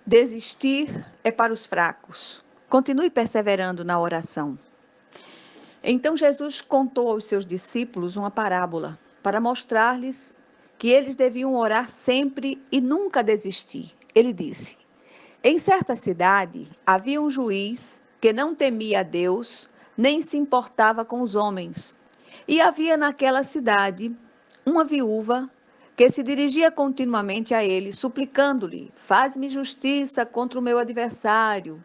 Desistir é para os fracos. Continue perseverando na oração. Então Jesus contou aos seus discípulos uma parábola para mostrar-lhes que eles deviam orar sempre e nunca desistir. Ele disse: em certa cidade havia um juiz que não temia a Deus, nem se importava com os homens. E havia naquela cidade uma viúva que se dirigia continuamente a ele, suplicando-lhe: faz-me justiça contra o meu adversário.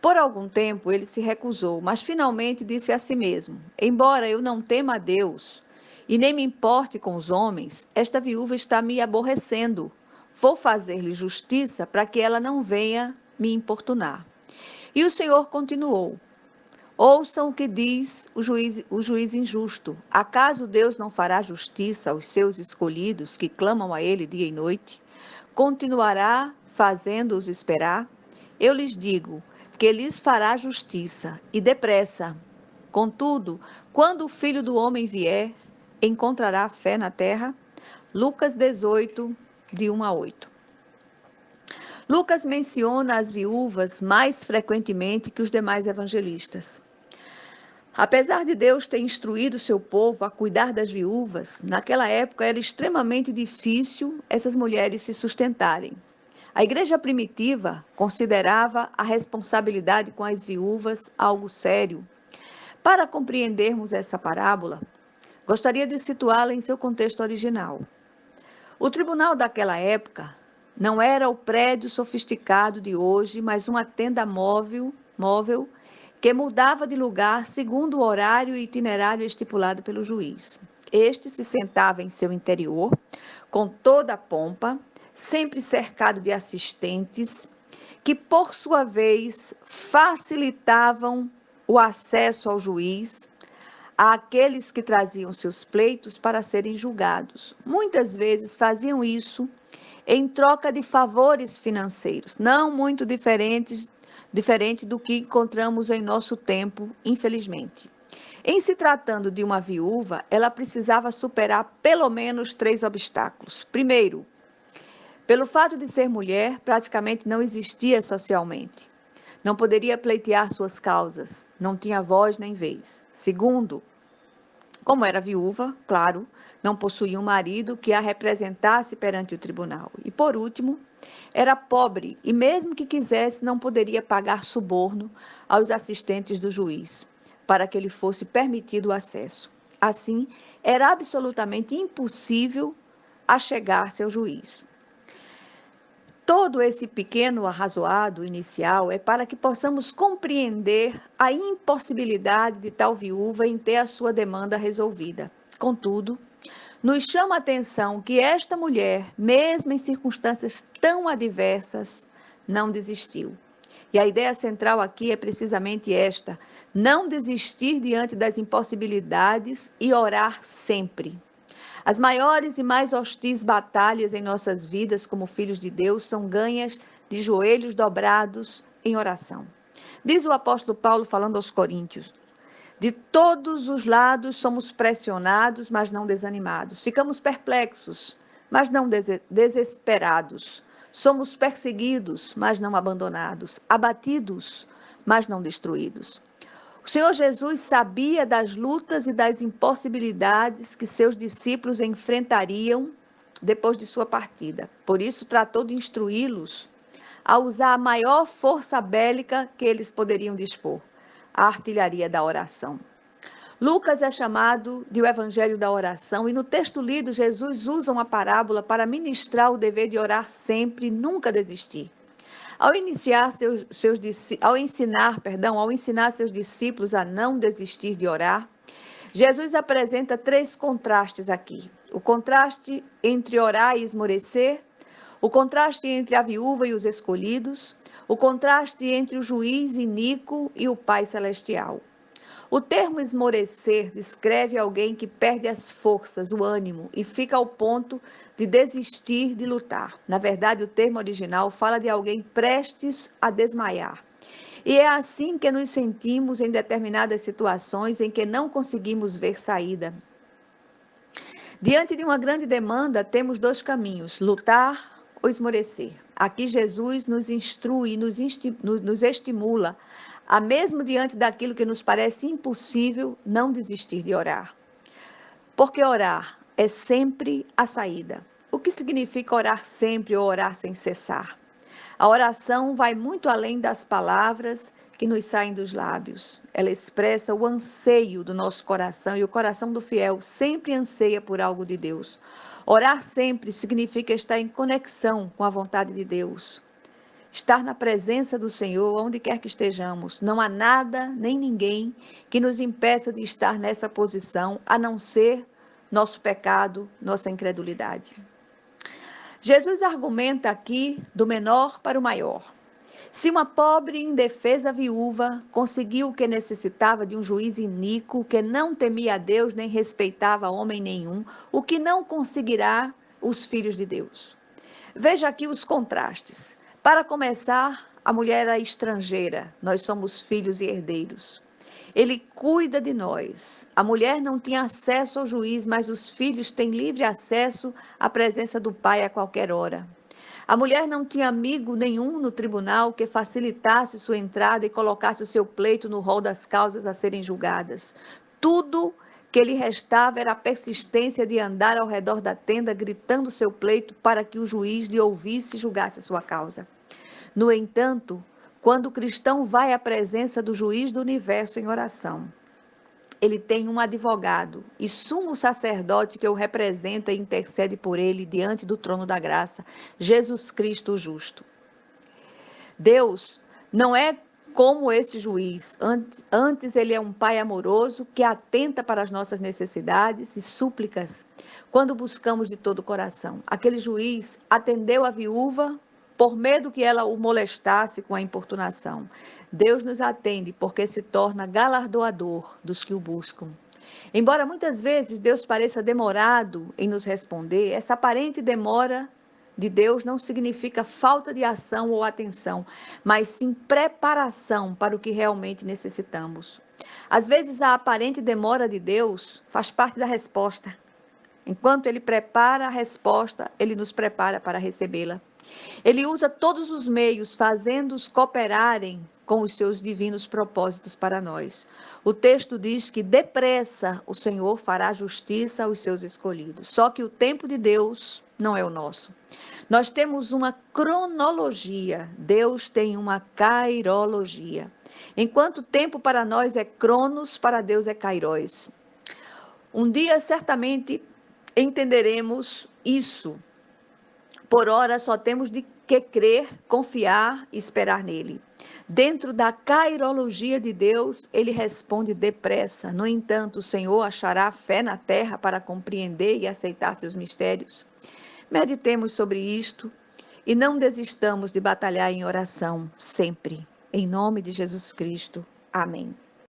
Por algum tempo ele se recusou, mas finalmente disse a si mesmo: embora eu não tema a Deus e nem me importe com os homens, esta viúva está me aborrecendo. Vou fazer-lhe justiça para que ela não venha me importunar. E o Senhor continuou: ouçam o que diz o juiz injusto. Acaso Deus não fará justiça aos seus escolhidos que clamam a Ele dia e noite? Continuará fazendo-os esperar? Eu lhes digo que lhes fará justiça e depressa. Contudo, quando o Filho do Homem vier, encontrará fé na terra? Lucas 18, de 1 a 8. Lucas menciona as viúvas mais frequentemente que os demais evangelistas. Apesar de Deus ter instruído seu povo a cuidar das viúvas, naquela época era extremamente difícil essas mulheres se sustentarem. A igreja primitiva considerava a responsabilidade com as viúvas algo sério. Para compreendermos essa parábola, gostaria de situá-la em seu contexto original. O tribunal daquela época não era o prédio sofisticado de hoje, mas uma tenda móvel que mudava de lugar segundo o horário e itinerário estipulado pelo juiz. Este se sentava em seu interior, com toda a pompa, sempre cercado de assistentes, que, por sua vez, facilitavam o acesso ao juiz, àqueles que traziam seus pleitos para serem julgados. Muitas vezes faziam isso em troca de favores financeiros, não muito diferente do que encontramos em nosso tempo, infelizmente. Em se tratando de uma viúva, ela precisava superar pelo menos 3 obstáculos. Primeiro, pelo fato de ser mulher, praticamente não existia socialmente. Não poderia pleitear suas causas, não tinha voz nem vez. Segundo, como era viúva, claro, não possuía um marido que a representasse perante o tribunal. E por último, era pobre e, mesmo que quisesse, não poderia pagar suborno aos assistentes do juiz para que lhe fosse permitido o acesso. Assim, era absolutamente impossível achegar-se ao juiz. Todo esse pequeno arrazoado inicial é para que possamos compreender a impossibilidade de tal viúva em ter a sua demanda resolvida. Contudo, nos chama a atenção que esta mulher, mesmo em circunstâncias tão adversas, não desistiu. E a ideia central aqui é precisamente esta: não desistir diante das impossibilidades e orar sempre. As maiores e mais hostis batalhas em nossas vidas como filhos de Deus são ganhas de joelhos dobrados em oração. Diz o apóstolo Paulo falando aos Coríntios: de todos os lados somos pressionados, mas não desanimados. Ficamos perplexos, mas não desesperados. Somos perseguidos, mas não abandonados. Abatidos, mas não destruídos. O Senhor Jesus sabia das lutas e das impossibilidades que seus discípulos enfrentariam depois de sua partida. Por isso, tratou de instruí-los a usar a maior força bélica que eles poderiam dispor, a artilharia da oração. Lucas é chamado de o Evangelho da Oração, e no texto lido, Jesus usa uma parábola para ministrar o dever de orar sempre e nunca desistir. Ao ensinar seus discípulos a não desistir de orar, Jesus apresenta 3 contrastes aqui. O contraste entre orar e esmorecer, o contraste entre a viúva e os escolhidos, o contraste entre o juiz iníquo e o Pai Celestial. O termo esmorecer descreve alguém que perde as forças, o ânimo e fica ao ponto de desistir de lutar. Na verdade, o termo original fala de alguém prestes a desmaiar. E é assim que nos sentimos em determinadas situações em que não conseguimos ver saída. Diante de uma grande demanda, temos 2 caminhos: lutar ou esmorecer. Aqui Jesus nos instrui, nos estimula a, mesmo diante daquilo que nos parece impossível, não desistir de orar. Porque orar é sempre a saída. O que significa orar sempre ou orar sem cessar? A oração vai muito além das palavras que nos saem dos lábios. Ela expressa o anseio do nosso coração e o coração do fiel sempre anseia por algo de Deus. Orar sempre significa estar em conexão com a vontade de Deus. Estar na presença do Senhor, onde quer que estejamos. Não há nada nem ninguém que nos impeça de estar nessa posição, a não ser nosso pecado, nossa incredulidade. Jesus argumenta aqui do menor para o maior. Se uma pobre e indefesa viúva conseguiu o que necessitava de um juiz iníquo, que não temia a Deus nem respeitava homem nenhum, o que não conseguirá os filhos de Deus? Veja aqui os contrastes. Para começar, a mulher era estrangeira, nós somos filhos e herdeiros. Ele cuida de nós. A mulher não tinha acesso ao juiz, mas os filhos têm livre acesso à presença do pai a qualquer hora. A mulher não tinha amigo nenhum no tribunal que facilitasse sua entrada e colocasse o seu pleito no rol das causas a serem julgadas. Tudo que lhe restava era a persistência de andar ao redor da tenda gritando seu pleito para que o juiz lhe ouvisse e julgasse sua causa. No entanto, quando o cristão vai à presença do juiz do universo em oração, ele tem um advogado e sumo sacerdote que o representa e intercede por ele diante do trono da graça, Jesus Cristo o justo. Deus não é como esse juiz, antes ele é um pai amoroso que atenta para as nossas necessidades e súplicas quando buscamos de todo o coração. Aquele juiz atendeu a viúva por medo que ela o molestasse com a importunação. Deus nos atende porque se torna galardoador dos que o buscam. Embora muitas vezes Deus pareça demorado em nos responder, essa aparente demora de Deus não significa falta de ação ou atenção, mas sim preparação para o que realmente necessitamos. Às vezes a aparente demora de Deus faz parte da resposta. Enquanto Ele prepara a resposta, Ele nos prepara para recebê-la. Ele usa todos os meios, fazendo-os cooperarem com os seus divinos propósitos para nós. O texto diz que depressa o Senhor fará justiça aos seus escolhidos. Só que o tempo de Deus não é o nosso. Nós temos uma cronologia, Deus tem uma kairologia. Enquanto o tempo para nós é cronos, para Deus é kairos. Um dia certamente entenderemos isso. Por ora, só temos de que crer, confiar e esperar nele. Dentro da kairologia de Deus, ele responde depressa. No entanto, o Senhor achará fé na terra para compreender e aceitar seus mistérios. Meditemos sobre isto e não desistamos de batalhar em oração sempre. Em nome de Jesus Cristo. Amém.